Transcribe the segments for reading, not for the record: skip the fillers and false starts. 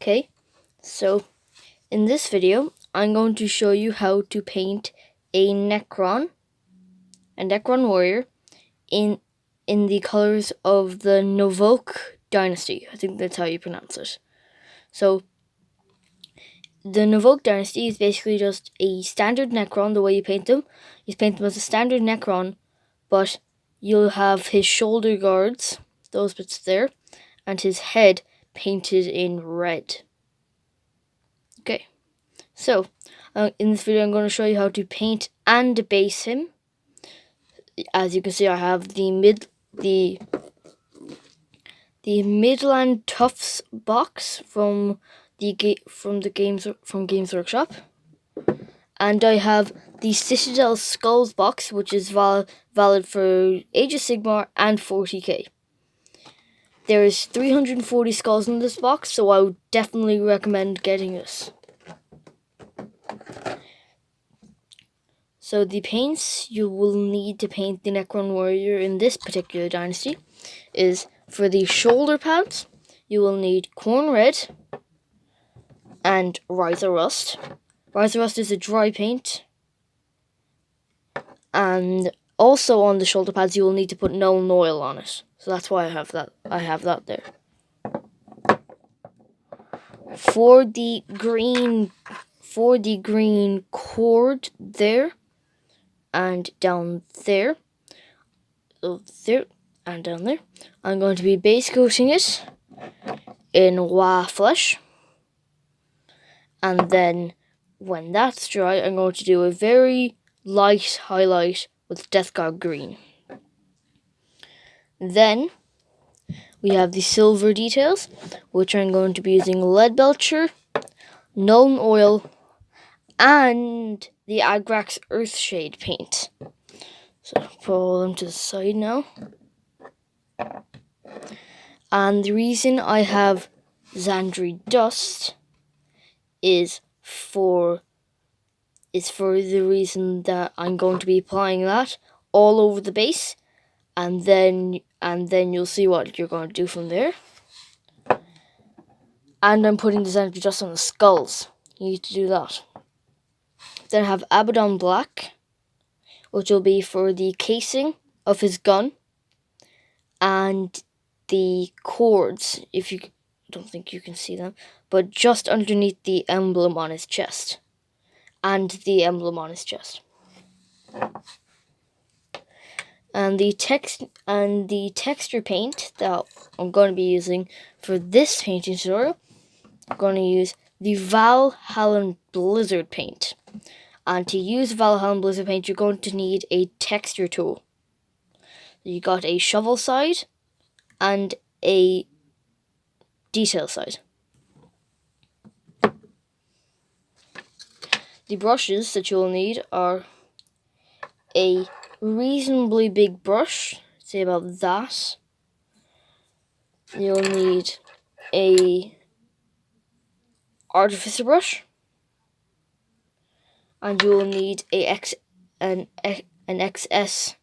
Okay, so in this video, I'm going to show you how to paint a necron warrior in the colors of the novokh dynasty. I think that's how you pronounce it. So the novokh dynasty is basically just a standard necron. The way you paint them, you paint them as a standard necron, but you'll have his shoulder guards, those bits there, and his head painted in red. Okay, so in this video I'm going to show you how to paint and debase him. As you can see, I have the Midland Tufts box from Games Workshop, and I have the Citadel Skulls box, which is valid for Age of Sigmar and 40k. There is 340 skulls in this box, so I would definitely recommend getting this. So the paints you will need to paint the Necron Warrior in this particular dynasty is, for the shoulder pads, you will need Corn Red and Riser Rust. Riser Rust is a dry paint. And also on the shoulder pads you will need to put Null Oil on it. So that's why I have that there. For the green cord there and down there, and down there, I'm going to be base coating it in Waflesh, and then when that's dry, I'm going to do a very light highlight with Death Guard green. Then we have the silver details, which I'm going to be using Lead Belcher, Null Oil, and the Agrax Earthshade paint. So put all them to the side now. And the reason I have Xandri Dust is for the reason that I'm going to be applying that all over the base, and then you'll see what you're going to do from there. And I'm putting the Xandri Dust on the skulls. You need to do that. Then I have Abaddon Black, which will be for the casing of his gun and the cords, I don't think you can see them, but just underneath the emblem on his chest. And the emblem on his chest. And the texture paint that I'm going to be using for this painting tutorial, I'm going to use the Valhallan Blizzard paint. And to use Valhallan Blizzard paint, you're going to need a texture tool. You got a shovel side and a detail side. The brushes that you'll need are a reasonably big brush, say about that. You'll need a artificer brush, and you will need an XS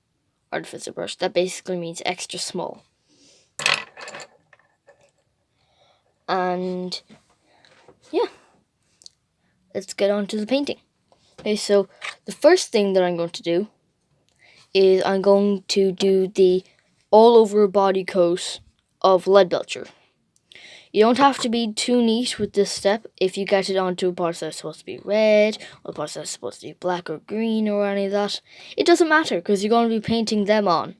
artificer brush. That basically means extra small. And yeah, let's get on to the painting. Okay, so the first thing that I'm going to do is I'm going to do the all over body coat of Lead Belcher. You don't have to be too neat with this step. If you get it onto a part that's supposed to be red, or a part that's supposed to be black or green or any of that, it doesn't matter, because you're going to be painting them on.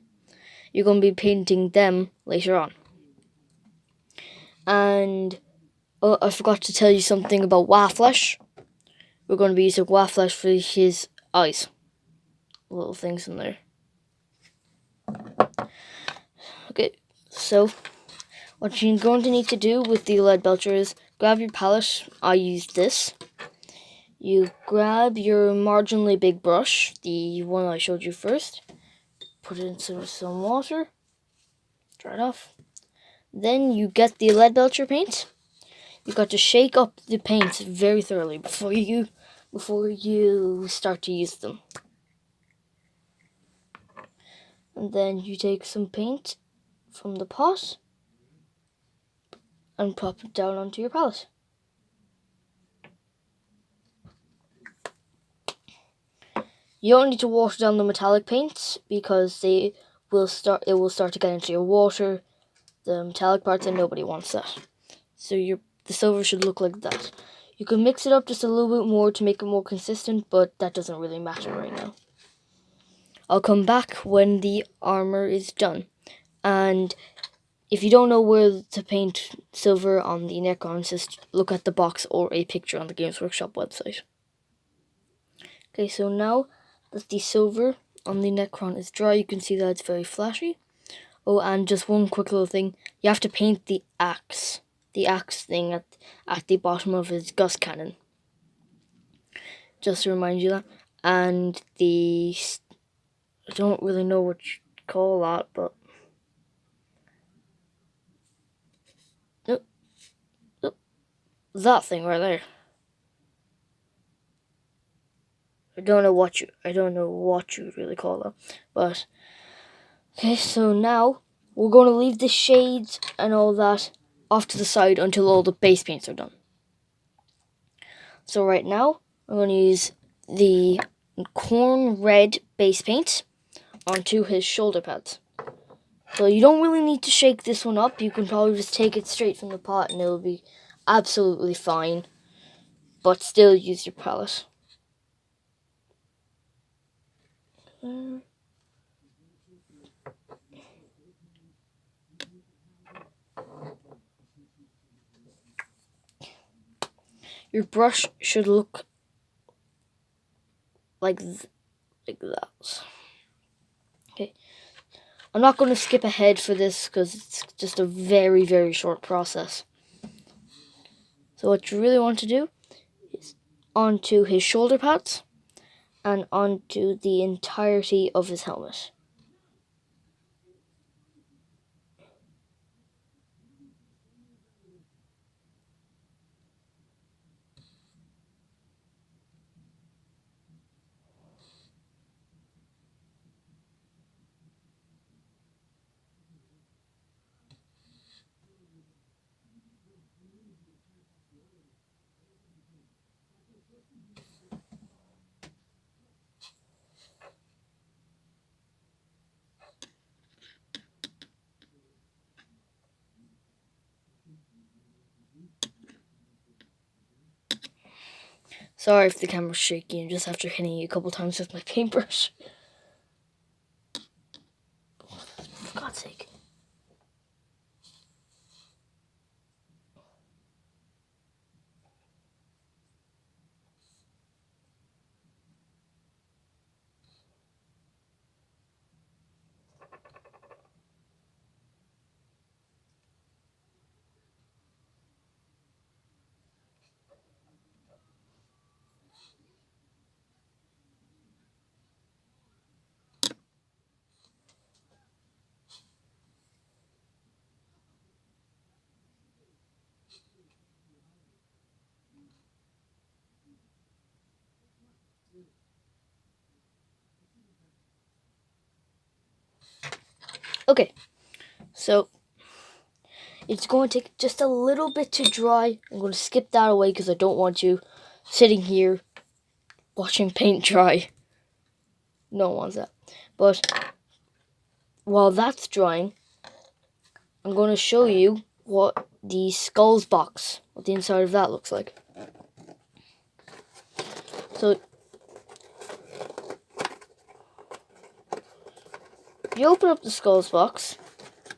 You're going to be painting them later on. And I forgot to tell you something about Waflesh. We're going to be using Waflesh for his eyes. Little things in there. Okay, so what you're going to need to do with the Lead Belcher is grab your palette. I used this. You grab your marginally big brush, the one I showed you first. Put it into some water. Dry it off. Then you get the Lead Belcher paint. You've got to shake up the paints very thoroughly before you start to use them. And then you take some paint from the pot and pop it down onto your palette. You don't need to water down the metallic paints because it will start to get into your water, the metallic parts, and nobody wants that. So the silver should look like that. You can mix it up just a little bit more to make it more consistent, but that doesn't really matter right now. I'll come back when the armor is done. And if you don't know where to paint silver on the necron, just look at the box or a picture on the Games Workshop website. Okay, so now that the silver on the necron is dry, you can see that it's very flashy. Oh, and just one quick little thing. You have to paint the axe thing at the bottom of his gust cannon. Just to remind you that. And I don't really know what you call that, but that thing right there. I don't know what you really call that, but okay. So now we're going to leave the shades and all that off to the side until all the base paints are done. So right now I'm going to use the corn red base paint onto his shoulder pads. So you don't really need to shake this one up. You can probably just take it straight from the pot and it'll be absolutely fine. But still use your palette. Your brush should look like that. Okay. I'm not going to skip ahead for this because it's just a very, very short process. So what you really want to do is onto his shoulder pads and onto the entirety of his helmet. Sorry if the camera's shaky, and just after hitting it a couple times with my paintbrush. For God's sake. Okay, so it's going to take just a little bit to dry. I'm going to skip that away because I don't want you sitting here watching paint dry. No one wants that. But while that's drying, I'm going to show you what the skulls box, what the inside of that looks like. So you open up the skulls box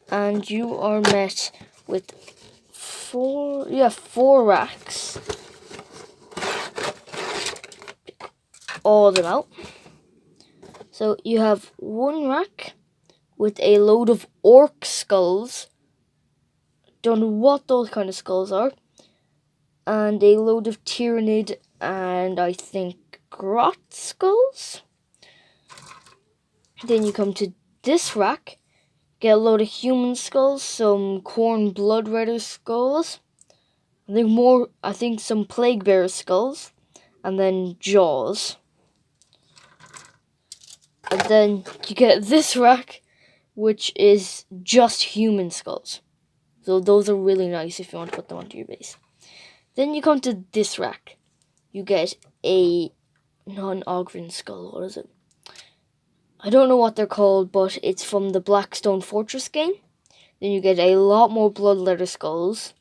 and you are met with four racks. All of them out. So you have one rack with a load of orc skulls. Don't know what those kind of skulls are. And a load of Tyrannid and I think Grot skulls. Then you come to this rack, get a load of human skulls, some Khorne Bloodredder skulls, I think some Plague Bearer skulls, and then jaws. And then you get this rack, which is just human skulls. So those are really nice if you want to put them onto your base. Then you come to this rack. You get a non-Ogren skull. What is it? I don't know what they're called, but it's from the Blackstone Fortress game. Then you get a lot more blood letter skulls.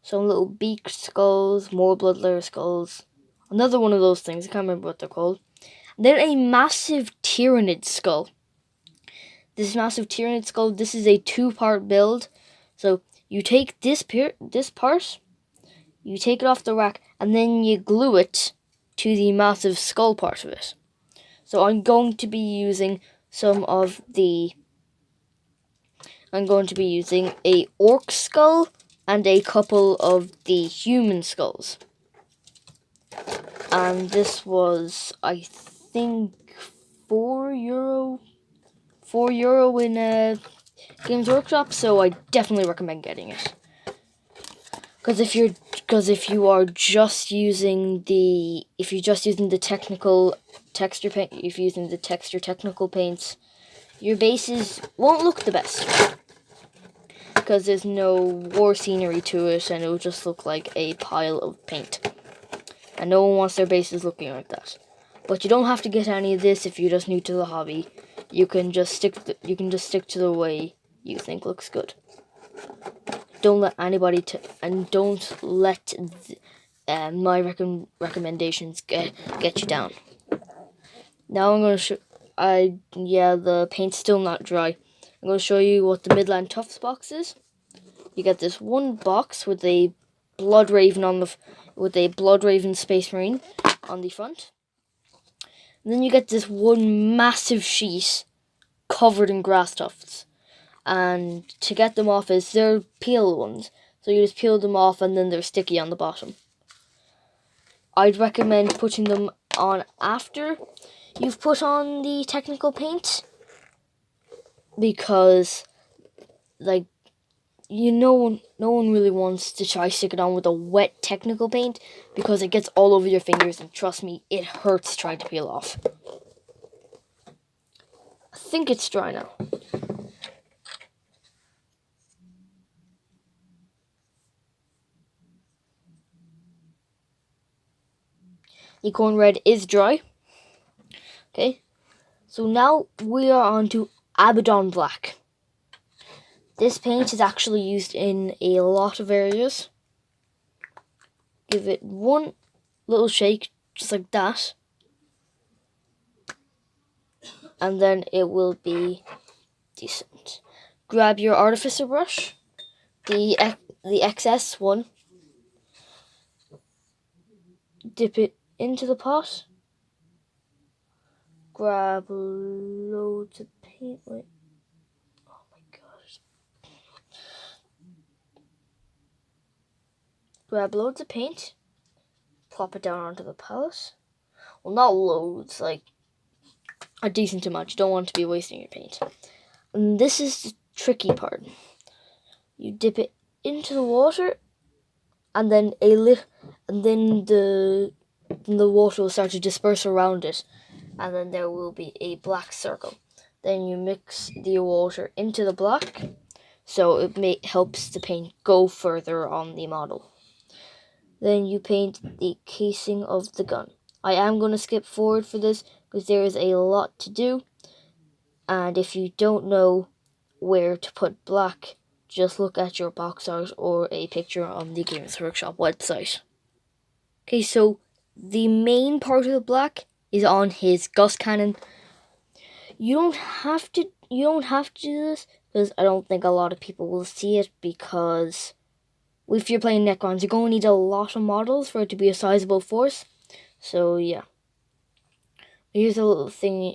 Some little beaked skulls, more blood letter skulls. Another one of those things, I can't remember what they're called. And then a massive Tyrannid skull. This massive Tyrannid skull, this is a 2-part build. So you take this part, you take it off the rack, and then you glue it to the massive skull part of it. So I'm going to be using a orc skull and a couple of the human skulls. And this was, I think, €4 in Games Workshop, so I definitely recommend getting it. Because if you're just using the technical texture paint, if you're using the technical paints, your bases won't look the best. Because there's no war scenery to it, and it will just look like a pile of paint. And no one wants their bases looking like that. But you don't have to get any of this if you're just new to the hobby. You can just stick to the way you think looks good. Don't let anybody don't let my recommendations get you down. Now I'm gonna show. The paint's still not dry. I'm gonna show you what the Midland Tufts box is. You get this one box with a Blood Raven Space Marine on the front. And then you get this one massive sheet covered in grass tufts. And to get them off they're peel ones. So you just peel them off and then they're sticky on the bottom. I'd recommend putting them on after you've put on the technical paint. Because, no one really wants to try stick it on with a wet technical paint because it gets all over your fingers, and trust me, it hurts trying to peel off. I think it's dry now. Acorn Red is dry. Okay, so now we are on to Abaddon Black. This paint is actually used in a lot of areas. Give it one little shake, just like that. And then it will be decent. Grab your artificer brush, the XS one. Dip it into the pot. Grab loads of paint. Wait. Oh my gosh. Grab loads of paint. Plop it down onto the palette. Well, not loads, like a decent amount. You don't want to be wasting your paint. And this is the tricky part. You dip it into the water, and then the water will start to disperse around it, and then there will be a black circle. Then you mix the water into the black, so it helps the paint go further on the model. Then you paint the casing of the gun. I am going to skip forward for this because there is a lot to do, and if you don't know where to put black, just look at your box art or a picture on the Games Workshop website. Okay, so the main part of the black is on his gust cannon. You don't have to do this because I don't think a lot of people will see it, because if you're playing Necrons, you're going to need a lot of models for it to be a sizable force. So yeah. Here's a little thing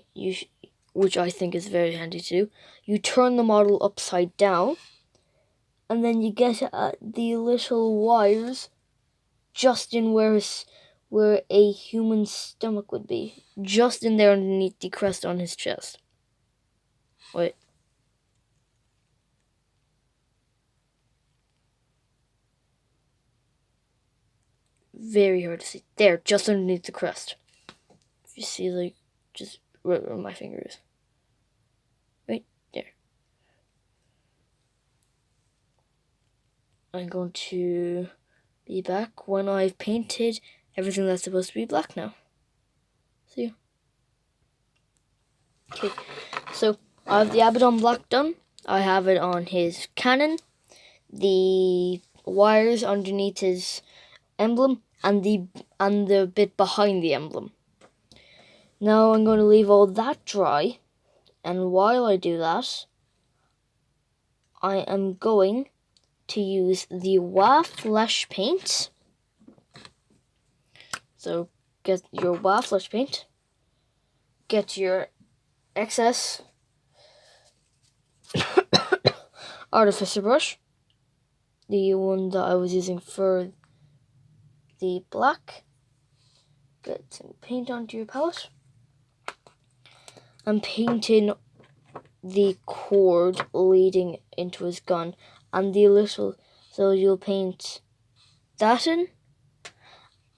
which I think is very handy to do. You turn the model upside down, and then you get at the little wires just in where a human stomach would be. Just in there underneath the crest on his chest. Wait. Very hard to see. There, just underneath the crest. If you see, just right where my finger is. Right there. I'm going to be back when I've painted everything that's supposed to be black now. See you. Okay, so I have the Abaddon Black done. I have it on his cannon, the wires underneath his emblem, and the bit behind the emblem. Now I'm going to leave all that dry, and while I do that, I am going to use the WA Flesh Paint. So get your WA Flesh Paint, get your excess Artificer brush, the one that I was using for the black. Get some paint onto your palette. I'm painting the cord leading into his gun and the little, so you'll paint that in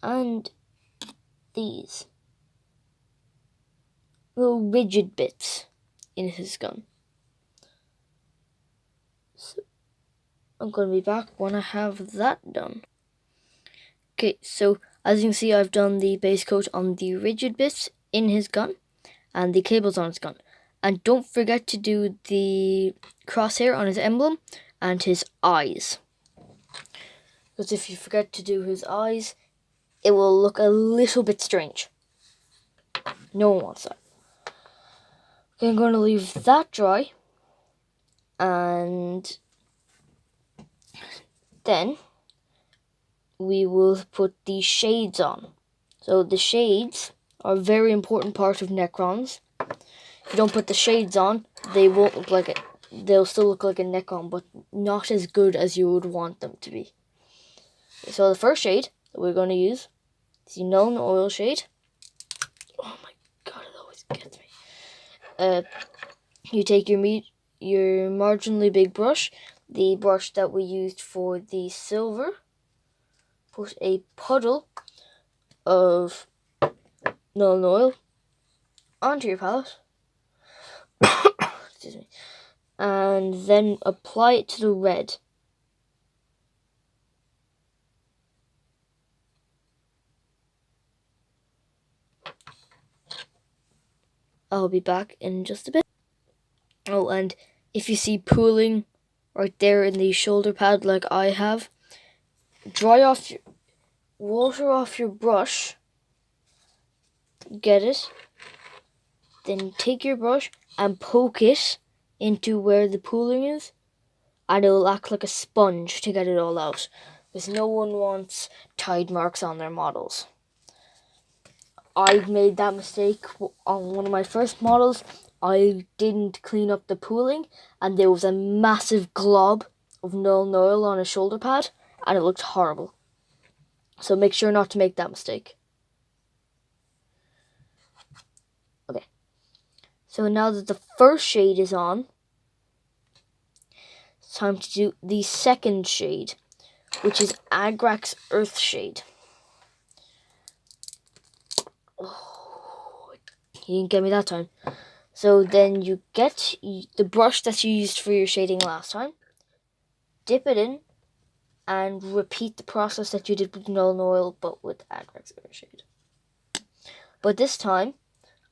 and these little rigid bits in his gun. So I'm going to be back when I have that done. Okay, so as you can see, I've done the base coat on the rigid bits in his gun and the cables on his gun. And don't forget to do the crosshair on his emblem and his eyes. Because if you forget to do his eyes, it will look a little bit strange. No one wants that. Okay, I'm going to leave that dry. And then we will put the shades on. So the shades are a very important part of Necrons. If you don't put the shades on, they won't look like it. They'll still look like a Necron, but not as good as you would want them to be. So the first shade that we're going to use is the Known Oil shade. Oh my god, it always gets me. You take your marginally big brush, the brush that we used for the silver. Put a puddle of Known Oil onto your palette. Excuse me. And then apply it to the red. I'll be back in just a bit. Oh, and if you see pooling right there in the shoulder pad like I have, water off your brush, get it, then take your brush and poke it into where the pooling is, and it will act like a sponge to get it all out, because no one wants tide marks on their models. I made that mistake on one of my first models. I didn't clean up the pooling, and there was a massive glob of Known Oil on a shoulder pad, and it looked horrible. So make sure not to make that mistake. Okay. So now that the first shade is on, it's time to do the second shade, which is Agrak's Earth shade. Oh, he didn't get me that time. So then you get the brush that you used for your shading last time, dip it in, and repeat the process that you did with Known Oil, but with Agrak's Earth shade. But this time,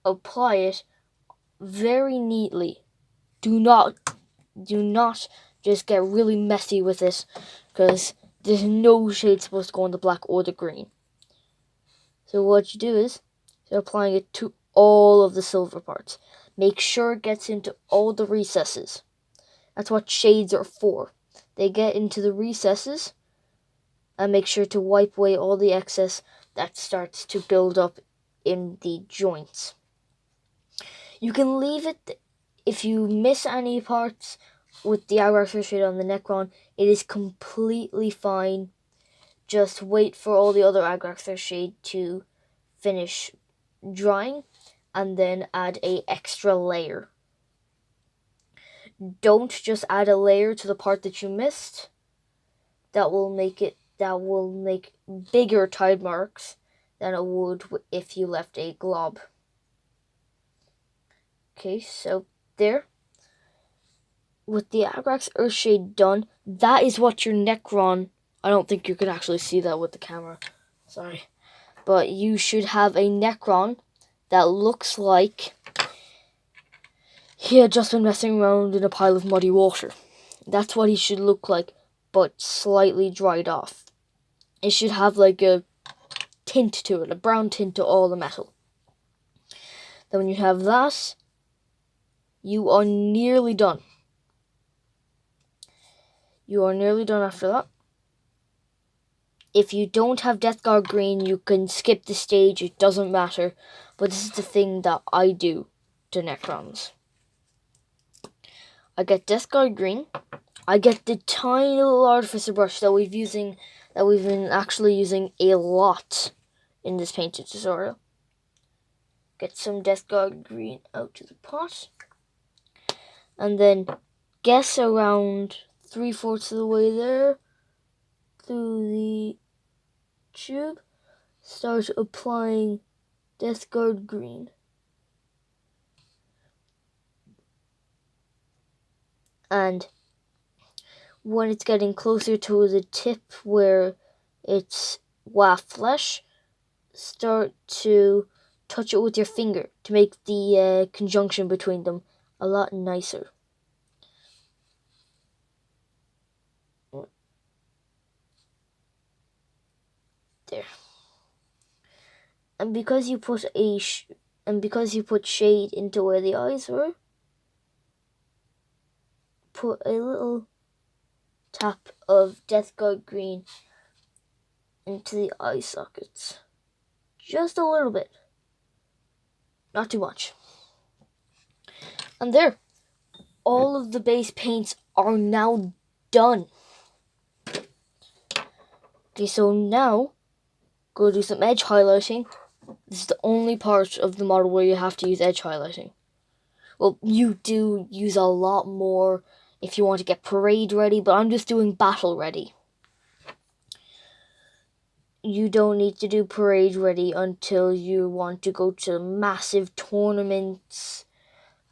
apply it very neatly. Do not just get really messy with it, because there's no shade supposed to go on the black or the green. So what you do is, you're applying it to all of the silver parts. Make sure it gets into all the recesses. That's what shades are for. They get into the recesses, and make sure to wipe away all the excess that starts to build up in the joints. You can leave it if you miss any parts with the Agrak's Earth shade on the Necron. It is completely fine. Just wait for all the other Agrak's Earth shade to finish drying, and then add a extra layer. Don't just add a layer to the part that you missed. That will make bigger tide marks than it would if you left a glob. Okay, so there. With the Agrak's Earth shade done, that is what your Necron. I don't think you could actually see that with the camera. Sorry. But you should have a Necron that looks like he had just been messing around in a pile of muddy water. That's what he should look like, but slightly dried off. It should have like a tint to it, a brown tint to all the metal. Then when you have that, you are nearly done. You are nearly done after that. If you don't have Death Guard green, you can skip the stage, it doesn't matter. But this is the thing that I do to Necrons. I get Death Guard green. I get the tiny little artificer brush that we've been actually using a lot in this painting tutorial. Get some Death Guard green out of the pot. And then guess around 3/4 of the way there through the tube, start applying Death Guard green. And when it's getting closer to the tip where it's waft flesh, start to touch it with your finger to make the conjunction between them a lot nicer. There. And because you put shade into where the eyes were, put a little tap of Death Guard green into the eye sockets. Just a little bit. Not too much. And there. All of the base paints are now done. Okay, so now go do some edge highlighting. This is the only part of the model where you have to use edge highlighting. Well, you do use a lot more if you want to get parade ready, but I'm just doing battle ready. You don't need to do parade ready until you want to go to massive tournaments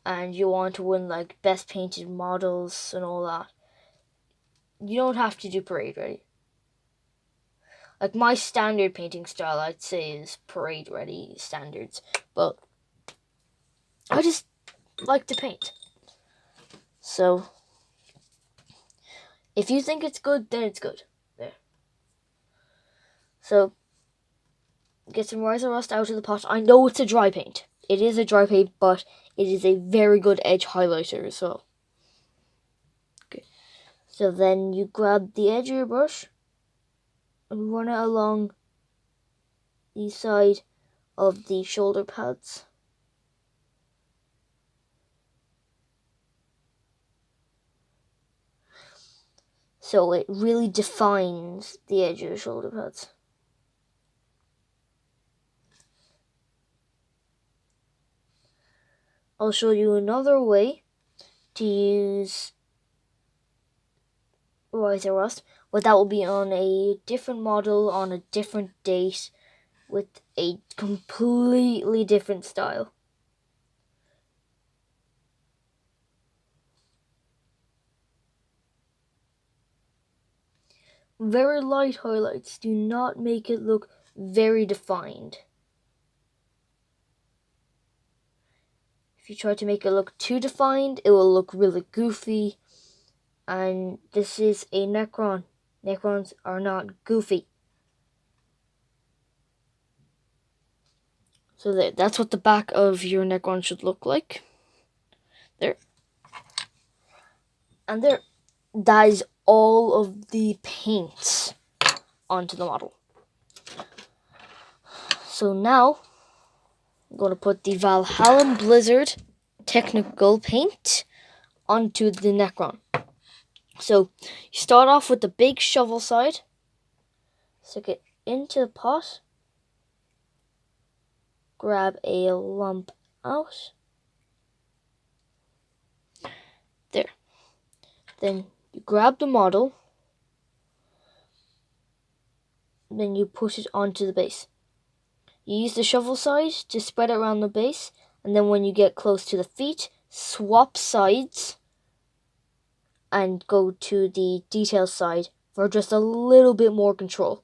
and you want to win like best painted models and all that. You don't have to do parade ready. Like my standard painting style, I'd say, is parade ready standards, but I just like to paint. So if you think it's good, then it's good. There. So get some Rise of Rust out of the pot. I know it's a dry paint. It is a dry paint, but it is a very good edge highlighter as well. Okay. So then you grab the edge of your brush and run it along the side of the shoulder pads. So it really defines the edge of the shoulder pads. I'll show you another way to use Rise of Rust, but that will be on a different model on a different date with a completely different style. Very light highlights do not make it look very defined. If you try to make it look too defined, it will look really goofy. And this is a Necron. Necrons are not goofy. So that's what the back of your Necron should look like. There. And there. That is all of the paints onto the model. So now, I'm going to put the Valhalla Blizzard technical paint onto the Necron. So you start off with the big shovel side, stick it into the pot, grab a lump out, there. Then you grab the model, then you put it onto the base. You use the shovel side to spread it around the base, and then when you get close to the feet, swap sides and go to the detail side for just a little bit more control.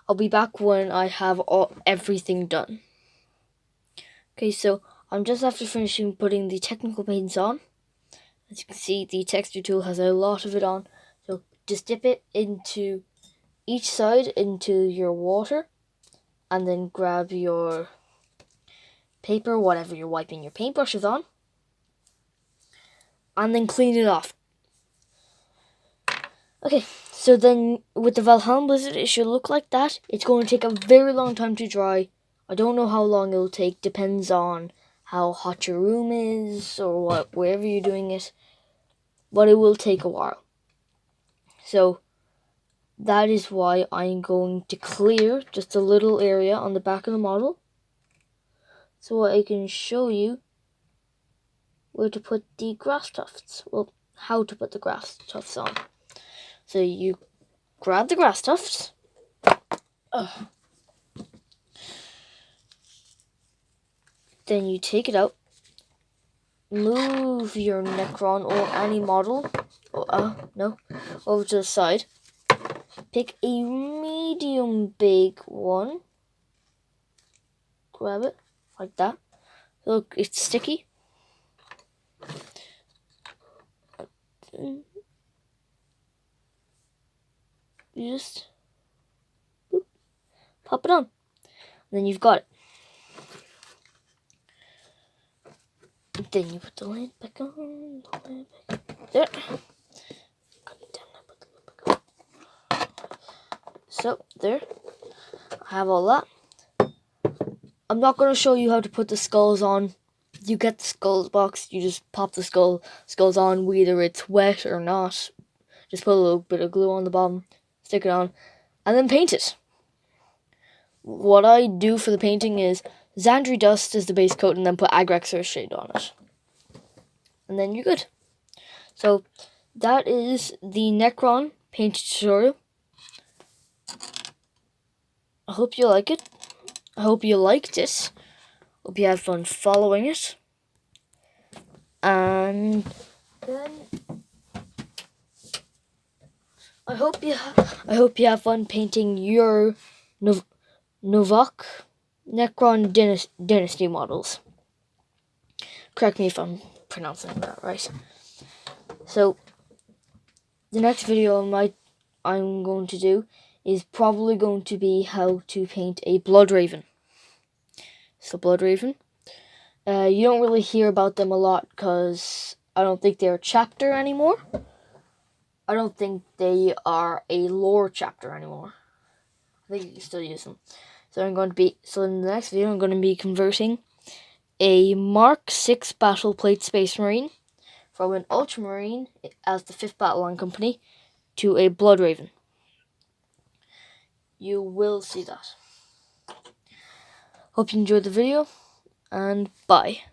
I'll be back when I have everything done. Okay, so I'm just after finishing putting the technical paints on. As you can see, the texture tool has a lot of it on. So just dip it into each side into your water, and then grab your paper, whatever you're wiping your paintbrushes on, and then clean it off. Okay, so then with the Valheim Blizzard, it should look like that. It's going to take a very long time to dry. I don't know how long it'll take, depends on how hot your room is or wherever you're doing it, but it will take a while. So that is why I'm going to clear just a little area on the back of the model so I can show you where to put the grass tufts. Well, how to put the grass tufts on. So you grab the grass tufts. Then you take it out. Move your necron or any model over to the side. Pick a medium big one. Grab it like that. Look, it's sticky. You just pop it on. And then you've got it. Then you put the lid back on. There. So, there. I have all that. I'm not going to show you how to put the skulls on. You get the skulls box, you just pop the skulls on, whether it's wet or not. Just put a little bit of glue on the bottom, stick it on, and then paint it. What I do for the painting is Xandri Dust is the base coat, and then put Agrexor shade on it. And then you're good. So that is the Necron paint tutorial. I hope you like it. I hope you liked it. Hope you had fun following it. And then I hope you have fun painting your novokh necron dynasty models. Correct me if I'm pronouncing that right. So the next video I'm going to do is probably going to be how to paint a blood raven. So blood raven, you don't really hear about them a lot because I don't think they're a chapter anymore. I don't think they are a lore chapter anymore. I think you can still use them. So in the next video I'm going to be converting a Mark 6 battle plate Space Marine from an Ultramarine as the 5th Battle Line Company to a Blood Raven. You will see that. Hope you enjoyed the video, and bye.